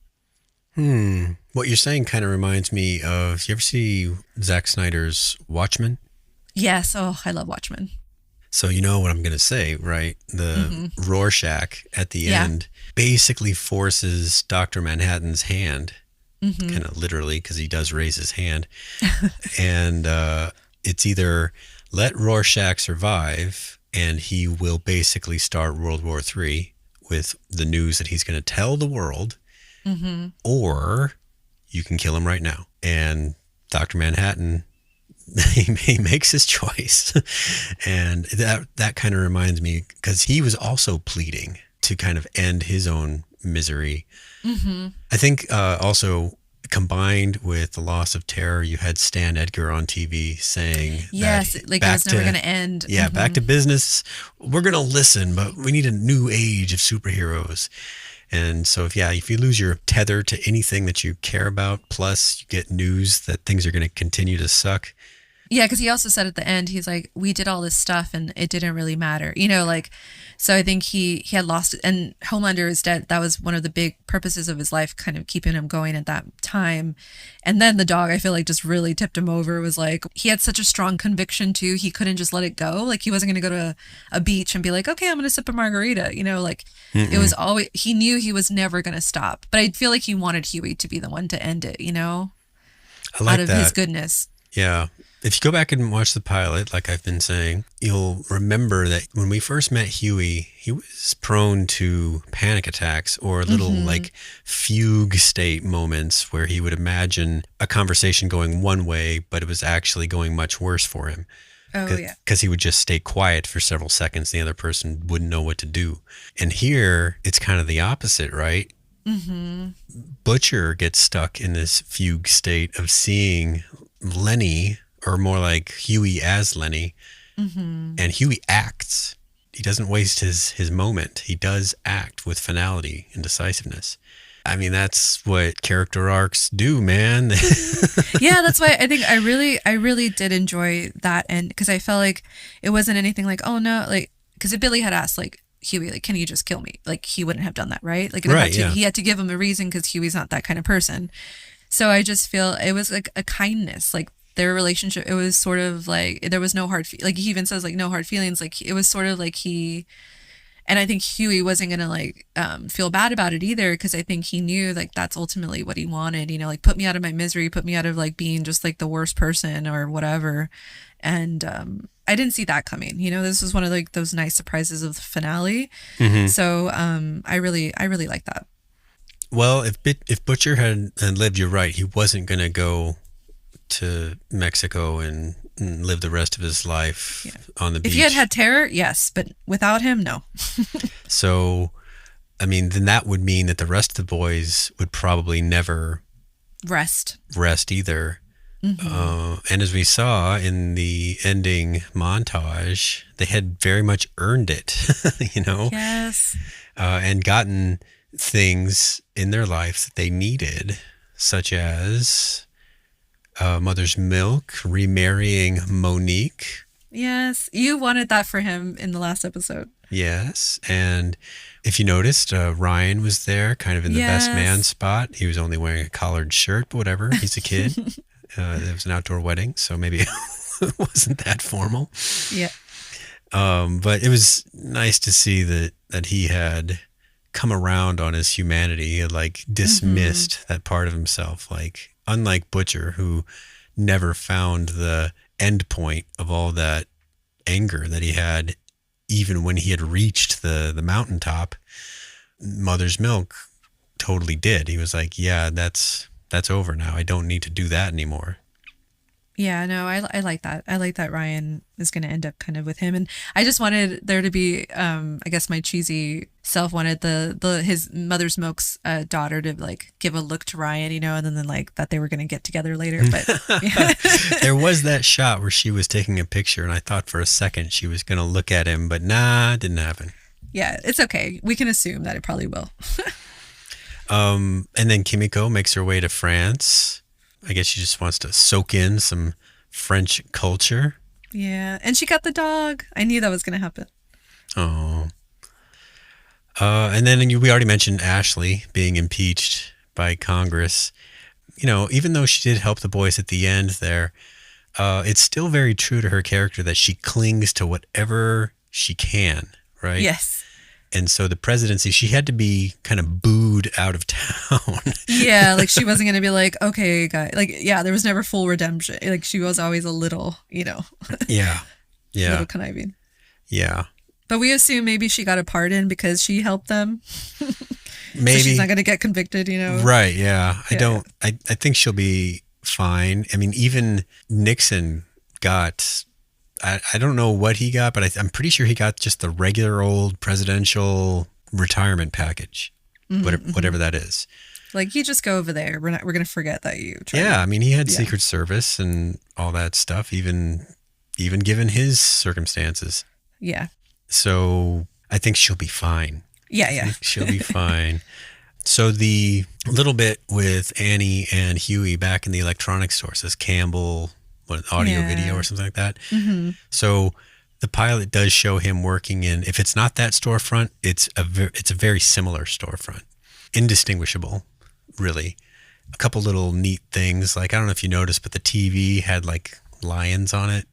What you're saying kind of reminds me of, you ever see Zack Snyder's Watchmen? Yes. Oh, I love Watchmen. So you know what I'm going to say, right? The Rorschach at the end basically forces Dr. Manhattan's hand, kind of literally, because he does raise his hand. And it's either let Rorschach survive and he will basically start World War III with the news that he's going to tell the world, or you can kill him right now. And Dr. Manhattan, he makes his choice. And that kind of reminds me, because he was also pleading to kind of end his own misery. I think also combined with the loss of Terror, you had Stan Edgar on TV saying yes, like it was never going to end. Yeah, back to business. We're going to listen, but we need a new age of superheroes. And so if you lose your tether to anything that you care about, plus you get news that things are going to continue to suck. Yeah, because he also said at the end, he's like, we did all this stuff and it didn't really matter. So I think he had lost it. And Homelander is dead. That was one of the big purposes of his life, kind of keeping him going at that time. And then the dog, I feel like, just really tipped him over. It was like, he had such a strong conviction too. He couldn't just let it go. Like he wasn't going to go to a beach and be like, okay, I'm going to sip a margarita. It was always, he knew he was never going to stop. But I feel like he wanted Huey to be the one to end it, I like out of that. his goodness. Yeah. If you go back and watch the pilot, like I've been saying, you'll remember that when we first met Huey, he was prone to panic attacks or little like fugue state moments where he would imagine a conversation going one way, but it was actually going much worse for him. Oh, yeah. Because he would just stay quiet for several seconds. The other person wouldn't know what to do. And here, it's kind of the opposite, right? Butcher gets stuck in this fugue state of seeing Lenny, or more like Huey as Lenny, and Huey acts. He doesn't waste his moment. He does act with finality and decisiveness. I mean, that's what character arcs do, man. Yeah, that's why I think I really did enjoy that end, because I felt like it wasn't anything like, oh no, like, because if Billy had asked like Huey, like, can you just kill me? Like, he wouldn't have done that, right? Like, he had to give him a reason, because Huey's not that kind of person. So I just feel it was like a kindness, like their relationship. It was sort of like there was no hard, like he even says like no hard feelings. Like it was sort of like and I think Huey wasn't gonna like feel bad about it either, because I think he knew like that's ultimately what he wanted. You know, like put me out of my misery, put me out of like being just like the worst person or whatever. And I didn't see that coming. You know, this was one of like those nice surprises of the finale. So I really like that. Well, if Butcher had lived, you're right. He wasn't going to go to Mexico and live the rest of his life on the beach. If he had terror, yes, but without him, no. So, I mean, then that would mean that the rest of the boys would probably never rest either. And as we saw in the ending montage, they had very much earned it, you know? Yes. And gotten things in their life that they needed, such as mother's milk, remarrying Monique. Yes, you wanted that for him in the last episode. Yes. And if you noticed, Ryan was there kind of in the best man spot. He was only wearing a collared shirt, but whatever. He's a kid. It was an outdoor wedding, so maybe it wasn't that formal. Yeah. But it was nice to see that he had come around on his humanity. He had like dismissed that part of himself. Like, unlike Butcher, who never found the end point of all that anger that he had, even when he had reached the mountaintop, Mother's Milk totally did. He was like, yeah, that's over now. I don't need to do that anymore. Yeah, no, I like that. I like that Ryan is going to end up kind of with him. And I just wanted there to be, I guess my cheesy self wanted his Mother's Milk's daughter to like give a look to Ryan, you know, and then like that they were going to get together later. But yeah. There was that shot where she was taking a picture, and I thought for a second she was going to look at him, but nah, it didn't happen. Yeah, it's okay. We can assume that it probably will. And then Kimiko makes her way to France. I guess she just wants to soak in some French culture. Yeah, and she got the dog. I knew that was going to happen. Oh. And then we already mentioned Ashley being impeached by Congress. You know, even though she did help the boys at the end there, it's still very true to her character that she clings to whatever she can, right? Yes. And so the presidency, she had to be kind of booed out of town. Yeah, like she wasn't going to be like, okay, guy. Like, yeah, there was never full redemption. Like she was always a little, you know. Yeah. Yeah. Little conniving. Yeah. But we assume maybe she got a pardon because she helped them. Maybe. So she's not going to get convicted, you know. Right, yeah. I think she'll be fine. I mean, even Nixon got... I don't know what he got, but I'm pretty sure he got just the regular old presidential retirement package, whatever that is. Like, you just go over there. We're going to forget that you tried. Yeah, I mean, he had Secret Service and all that stuff, even given his circumstances. Yeah. So I think she'll be fine. Yeah. She'll be fine. So the little bit with Annie and Huey back in the electronics store says Campbell... audio video or something like that. So the pilot does show him working in, if it's not that storefront, it's a very similar storefront, indistinguishable, really. A couple little neat things, like I don't know if you noticed, but the TV had like lions on it,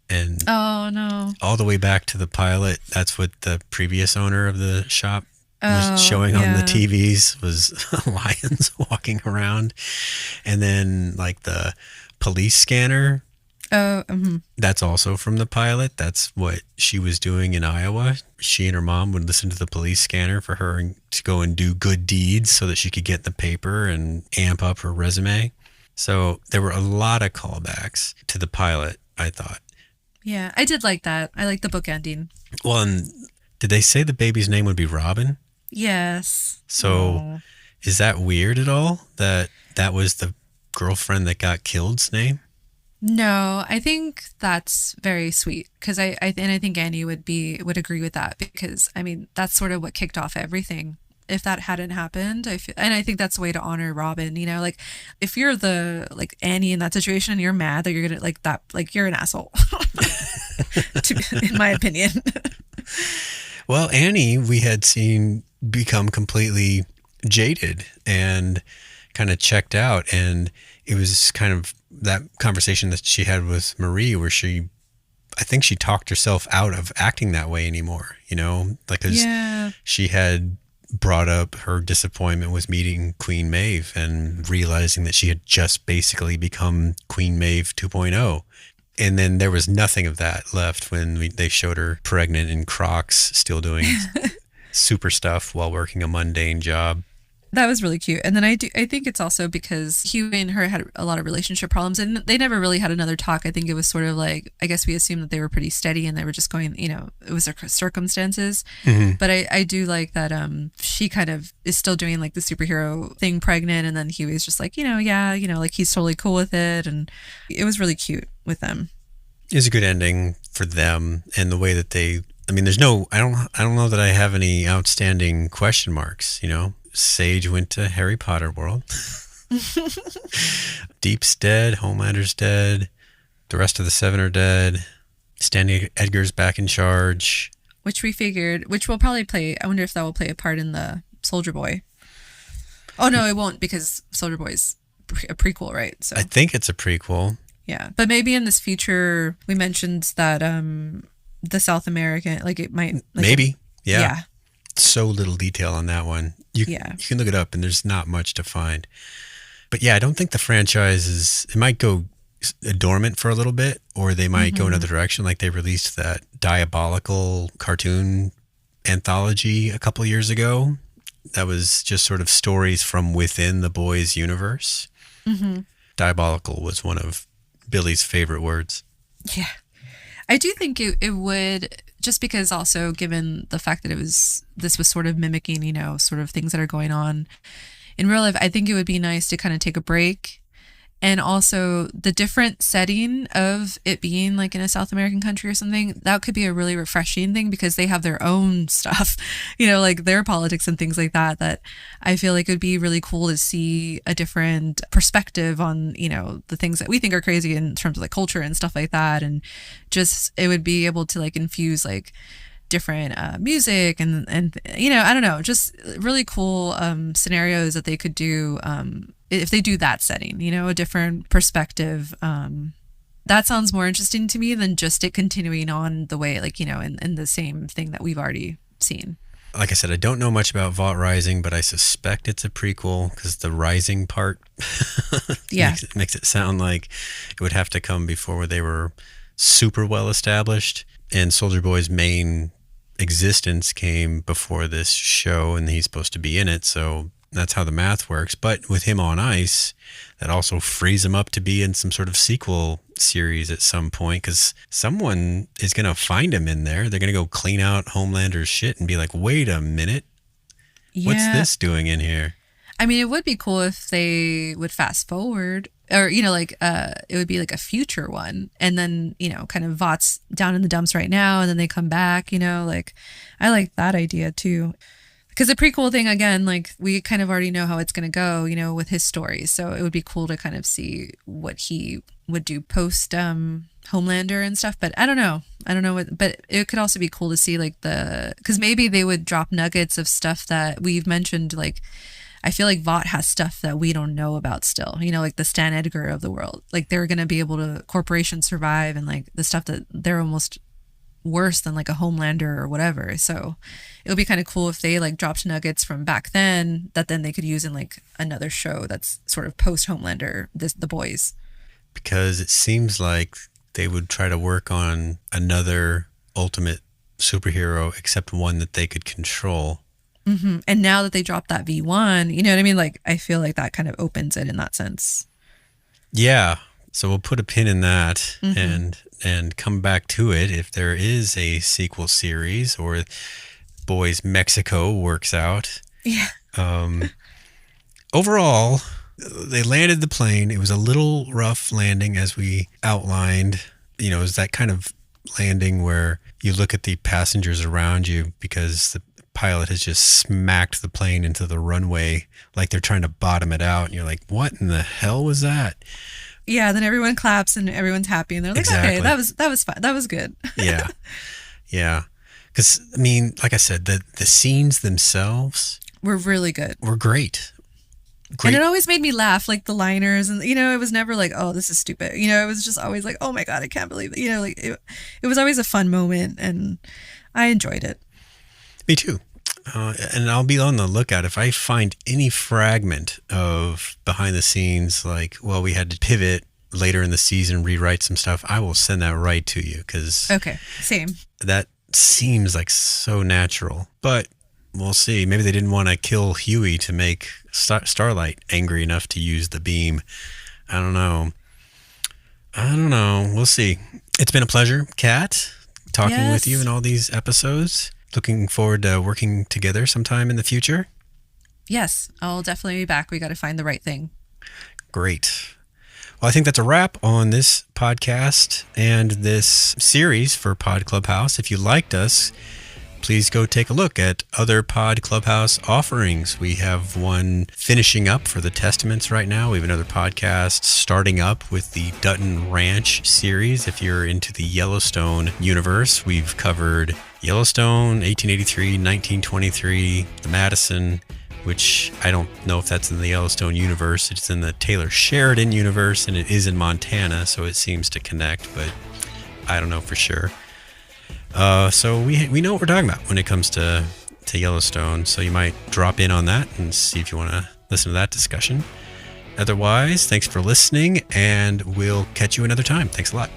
and oh no, all the way back to the pilot, that's what the previous owner of the shop was showing on the TVs was lions walking around. And then like the police scanner. That's also from the pilot. That's what she was doing in Iowa. She and her mom would listen to the police scanner for her to go and do good deeds so that she could get the paper and amp up her resume. So there were a lot of callbacks to the pilot, I thought. Yeah, I did like that. I like the book ending. Well, and did they say the baby's name would be Robin? Yes. So is that weird at all that was the girlfriend that got killed's name? No, I think that's very sweet because I think Annie would agree with that because I mean that's sort of what kicked off everything. If that hadn't happened, I think that's a way to honor Robin. You know, like if you're like Annie in that situation and you're mad that you're gonna like that, like you're an asshole. In my opinion. Well, Annie, we had seen become completely jaded and kind of checked out, and it was kind of that conversation that she had with Marie where I think she talked herself out of acting that way anymore, you know, like, cause she had brought up her disappointment with meeting Queen Maeve and realizing that she had just basically become Queen Maeve 2.0. And then there was nothing of that left when they showed her pregnant in Crocs, still doing super stuff while working a mundane job. That was really cute. And then I think it's also because Hugh and her had a lot of relationship problems and they never really had another talk. I think it was sort of like, I guess we assumed that they were pretty steady and they were just going, you know, it was their circumstances. Mm-hmm. But I do like that she kind of is still doing like the superhero thing pregnant. And then Hugh is just like, like he's totally cool with it. And it was really cute with them. It was a good ending for them and the way that I don't know that I have any outstanding question marks, you know. Sage went to Harry Potter world. Deep's dead. Homelander's dead. The rest of the 7 are dead. Stanley Edgar's back in charge. Which will probably play, I wonder if that will play a part in the Soldier Boy. Oh, no, it won't because Soldier Boy's a prequel, right? So I think it's a prequel. Yeah. But maybe in this future, we mentioned that the South American, like it might. Like maybe. Yeah. So little detail on that one. You can look it up and there's not much to find. But yeah, I don't think the franchise it might go dormant for a little bit or they might go another direction. Like they released that Diabolical cartoon anthology a couple years ago. That was just sort of stories from within the boys' universe. Mm-hmm. Diabolical was one of Billy's favorite words. Yeah. I do think it would, just because also given the fact that this was sort of mimicking, you know, sort of things that are going on in real life, I think it would be nice to kind of take a break. And also the different setting of it being like in a South American country or something, that could be a really refreshing thing because they have their own stuff, you know, like their politics and things like that I feel like it would be really cool to see a different perspective on, you know, the things that we think are crazy in terms of like culture and stuff like that. And just, it would be able to like infuse like different music and you know, I don't know, just really cool scenarios that they could do if they do that setting, you know, a different perspective. That sounds more interesting to me than just it continuing on the way, like, you know, in the same thing that we've already seen. Like I said, I don't know much about Vought Rising, but I suspect it's a prequel because the rising part makes it sound like it would have to come before they were super well established. And Soldier Boy's main existence came before this show, and he's supposed to be in it, so that's how the math works. But with him on ice, that also frees him up to be in some sort of sequel series at some point because someone is going to find him in there. They're going to go clean out Homelander's shit and be like, wait a minute, what's this doing in here? I mean, it would be cool if they would fast forward or, you know, like it would be like a future one. And then, you know, kind of Vought's down in the dumps right now and then they come back, you know, like I like that idea too. Because the prequel thing, again, like we kind of already know how it's going to go, you know, with his story. So it would be cool to kind of see what he would do post Homelander and stuff. But I don't know but it could also be cool to see like because maybe they would drop nuggets of stuff that we've mentioned. Like I feel like Vought has stuff that we don't know about still, you know, like the Stan Edgar of the world. Like they're going to be able to corporations survive and like the stuff that they're almost worse than like a Homelander or whatever. So it would be kind of cool if they like dropped nuggets from back then that then they could use in like another show that's sort of post Homelander, The Boys. Because it seems like they would try to work on another ultimate superhero, except one that they could control. Mm-hmm. And now that they dropped that V1, you know what I mean? Like, I feel like that kind of opens it in that sense. Yeah. So we'll put a pin in that and come back to it if there is a sequel series or Boys Mexico works out. Yeah. Overall, they landed the plane. It was a little rough landing, as we outlined. You know, it was that kind of landing where you look at the passengers around you because the pilot has just smacked the plane into the runway like they're trying to bottom it out. And you're like, what in the hell was that? Yeah, then everyone claps and everyone's happy and they're like, Exactly. Okay, that was fine. That was good. Yeah. Yeah. Because, I mean, like I said, the scenes themselves Were really good. were great. And it always made me laugh, like the liners, and you know, it was never like, oh, this is stupid. You know, it was just always like, oh my God, I can't believe it. You know, like it was always a fun moment and I enjoyed it. Me too. And I'll be on the lookout if I find any fragment of behind the scenes, like, well, we had to pivot later in the season, rewrite some stuff. I will send that right to you because Okay, same. that seems like so natural. But we'll see. Maybe they didn't want to kill Huey to make Starlight angry enough to use the beam. I don't know. We'll see. It's been a pleasure, Kat, talking with you in all these episodes. Looking forward to working together sometime in the future. Yes, I'll definitely be back. We got to find the right thing. Great. Well, I think that's a wrap on this podcast and this series for Pod Clubhouse. If you liked us, please go take a look at other Pod Clubhouse offerings. We have one finishing up for the Testaments right now. We have another podcast starting up with the Dutton Ranch series. If you're into the Yellowstone universe, we've covered Yellowstone, 1883, 1923, the Madison, which I don't know if that's in the Yellowstone universe. It's in the Taylor Sheridan universe, and it is in Montana, so it seems to connect, but I don't know for sure. So we know what we're talking about when it comes to Yellowstone, so you might drop in on that and see if you want to listen to that discussion. Otherwise, thanks for listening, and we'll catch you another time. Thanks a lot.